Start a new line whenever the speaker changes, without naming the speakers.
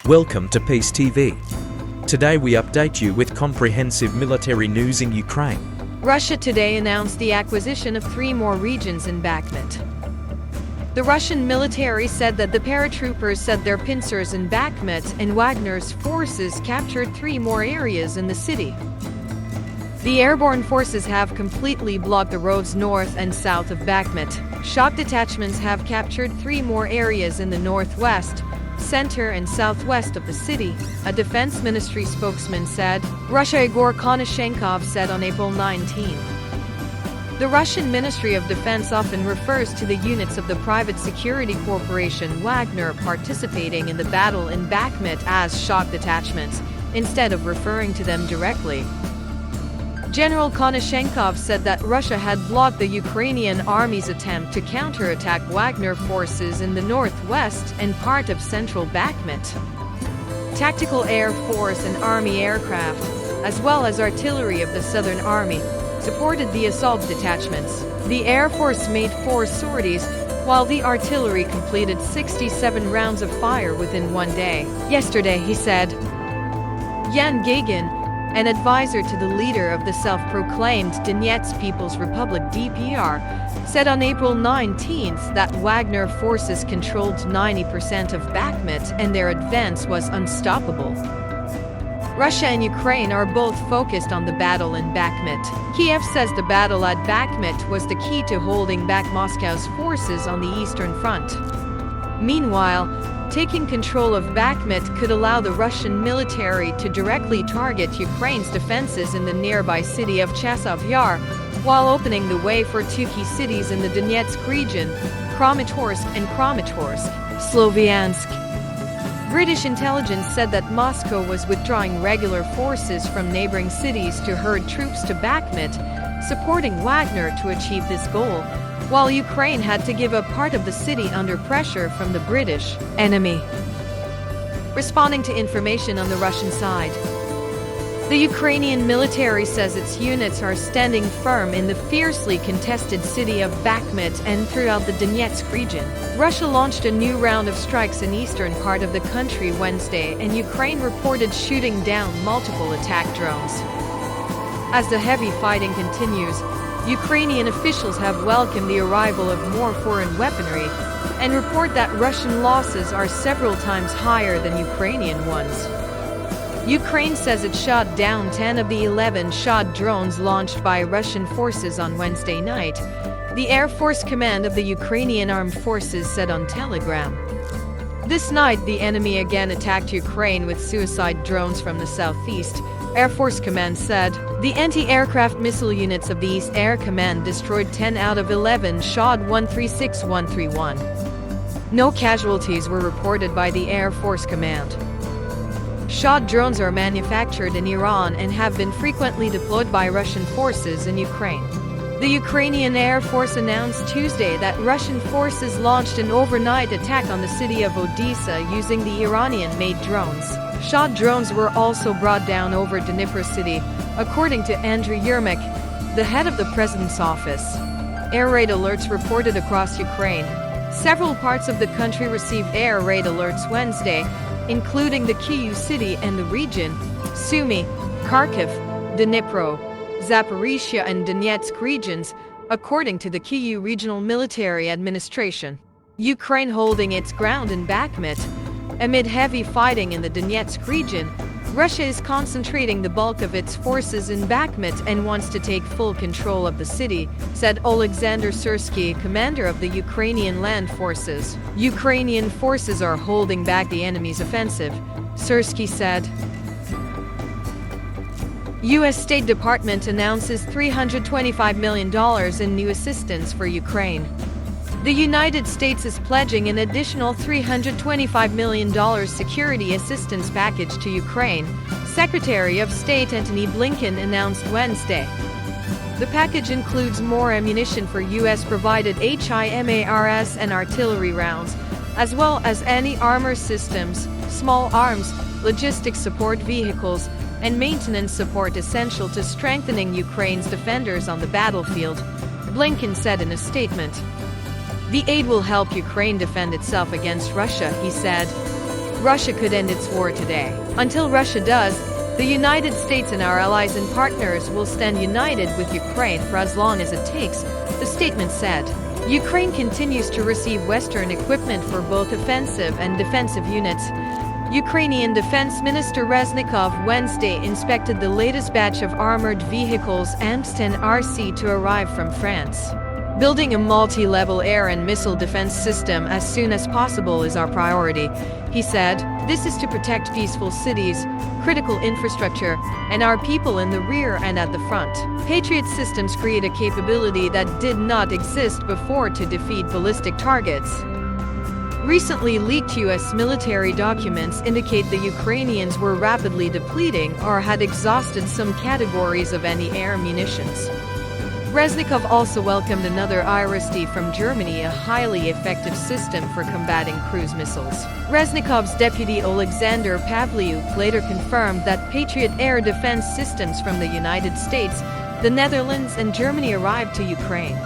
Welcome to Peace TV. Today we update you with comprehensive military news in Ukraine.
Russia today announced the acquisition of 3 more regions in Bakhmut. The Russian military said that the paratroopers set their pincers in Bakhmut and Wagner's forces captured 3 more areas in the city. The airborne forces have completely blocked the roads north and south of Bakhmut. Shock detachments have captured 3 more areas in the northwest, center and southwest of the city, a defense ministry spokesman said. Russia Igor Konashenkov said on April 19. The Russian Ministry of Defense often refers to the units of the private security corporation Wagner participating in the battle in Bakhmut as shock detachments, instead of referring to them directly. General Konashenkov said that Russia had blocked the Ukrainian army's attempt to counterattack Wagner forces in the northwest and part of central Bakhmut. Tactical Air Force and Army aircraft, as well as artillery of the Southern Army, supported the assault detachments. The Air Force made 4 sorties, while the artillery completed 67 rounds of fire within 1 day. Yesterday, he said. Yan Gagin, an advisor to the leader of the self-proclaimed Donetsk People's Republic (DPR), said on April 19 that Wagner forces controlled 90% of Bakhmut and their advance was unstoppable. Russia and Ukraine are both focused on the battle in Bakhmut. Kiev says the battle at Bakhmut was the key to holding back Moscow's forces on the Eastern Front. Meanwhile, taking control of Bakhmut could allow the Russian military to directly target Ukraine's defenses in the nearby city of Chasiv Yar, while opening the way for 2 key cities in the Donetsk region, Kramatorsk and Sloviansk. British intelligence said that Moscow was withdrawing regular forces from neighboring cities to herd troops to Bakhmut, supporting Wagner to achieve this goal, while Ukraine had to give up part of the city under pressure from the British enemy. Responding to information on the Russian side, the Ukrainian military says its units are standing firm in the fiercely contested city of Bakhmut and throughout the Donetsk region. Russia launched a new round of strikes in eastern part of the country Wednesday, and Ukraine reported shooting down multiple attack drones. As the heavy fighting continues, Ukrainian officials have welcomed the arrival of more foreign weaponry and report that Russian losses are several times higher than Ukrainian ones. Ukraine says it shot down 10 of the 11 shot drones launched by Russian forces on Wednesday night, the Air Force Command of the Ukrainian Armed Forces said on Telegram. This night, the enemy again attacked Ukraine with suicide drones from the southeast, Air Force Command said. The anti-aircraft missile units of the East Air Command destroyed 10 out of 11 Shad 136-131. No casualties were reported by the Air Force Command. Shad drones are manufactured in Iran and have been frequently deployed by Russian forces in Ukraine. The Ukrainian Air Force announced Tuesday that Russian forces launched an overnight attack on the city of Odessa using the Iranian-made drones. Shad drones were also brought down over Dnipro city, according to Andriy Yermak, the head of the president's office. Air raid alerts reported across Ukraine. Several parts of the country received air raid alerts Wednesday, including the Kyiv city and the region, Sumy, Kharkiv, Dnipro, Zaporizhia and Donetsk regions, according to the Kyiv Regional Military Administration. Ukraine holding its ground in Bakhmut. Amid heavy fighting in the Donetsk region, Russia is concentrating the bulk of its forces in Bakhmut and wants to take full control of the city, said Oleksandr Syrsky, commander of the Ukrainian land forces. Ukrainian forces are holding back the enemy's offensive, Syrsky said. U.S. State Department announces $325 million in new assistance for Ukraine. The United States is pledging an additional $325 million security assistance package to Ukraine, Secretary of State Antony Blinken announced Wednesday. The package includes more ammunition for U.S.-provided HIMARS and artillery rounds, as well as anti-armor systems, small arms, logistics support vehicles, and maintenance support essential to strengthening Ukraine's defenders on the battlefield, Blinken said in a statement. The aid will help Ukraine defend itself against Russia, he said. Russia could end its war today. Until Russia does, the United States and our allies and partners will stand united with Ukraine for as long as it takes, the statement said. Ukraine continues to receive Western equipment for both offensive and defensive units. Ukrainian Defense Minister Reznikov Wednesday inspected the latest batch of armored vehicles AMS-10 RC to arrive from France. Building a multi-level air and missile defense system as soon as possible is our priority, he said. This is to protect peaceful cities, critical infrastructure, and our people in the rear and at the front. Patriot systems create a capability that did not exist before to defeat ballistic targets. Recently leaked U.S. military documents indicate the Ukrainians were rapidly depleting or had exhausted some categories of anti-air munitions. Reznikov also welcomed another IRIS-T from Germany, a highly effective system for combating cruise missiles. Reznikov's deputy Alexander Pavliuk later confirmed that Patriot air defense systems from the United States, the Netherlands and Germany arrived to Ukraine.